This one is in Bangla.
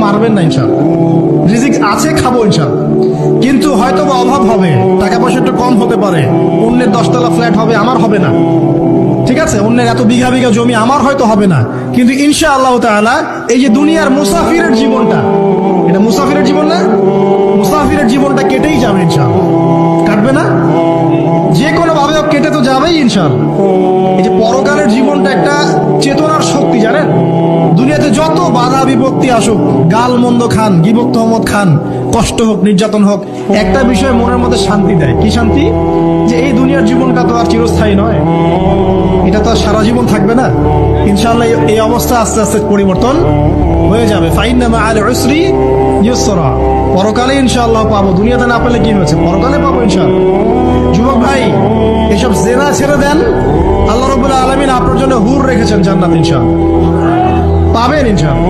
মারবেন না ইনশাআল্লাহ। রিজিক আছে, খাবো ইনশাআল্লাহ, কিন্তু হয়তো বা অভাব হবে, টাকা পয়সা একটু কম হতে পারে, অন্যের 10 তলা ফ্ল্যাট হবে, আমার হবে না, ঠিক আছে, অন্যের এত বিঘা বিঘা জমি আমার হয়তো হবে না, কিন্তু ইনশাআল্লাহ তাআলা এই যে দুনিয়ার মুসাফিরের জীবনটা, এটা মুসাফিরের জীবন না, মুসাফিরের জীবনটা কেটেই যাবে ইনশাআল্লাহ। কাটবে না? যে কোনো ভাবে কেটে তো যাবেই ইনশাআল্লাহ। এই যে পরকালের জীবনটা একটা চেতনার শক্তি, জানেন, দুনিয়াতে যত বাধা বিপত্তি আসুক, গাল মন্দ খান, গিবত তহমত খান, কষ্ট হোক, নির্যাতন হোক, একটা বিষয় মনের মধ্যে শান্তি দেয়। কি শান্তি? যে এই দুনিয়ার জীবনটা তো আর চিরস্থায়ী নয়, এটা তো আর সারা জীবন থাকবে না। ইনশাআল্লাহ এই অবস্থা আস্তে আস্তে পরিবর্তন হয়ে যাবে। ফাইন্না মাআল উসরি ইউসরা, পরকালে ইনশাআল্লাহ পাবো, দুনিয়াতে না পেলে কি হয়েছে, পরকালে পাবো ইনশাআল্লাহ। যুবক ভাই, এসব জেনা ছেড়ে দেন, আল্লাহ রাব্বুল আলামিন আপনার জন্য হুর রেখেছেন জান্নাত, ইনশাআল্লাহ পাবেন ইনশাআল্লাহ।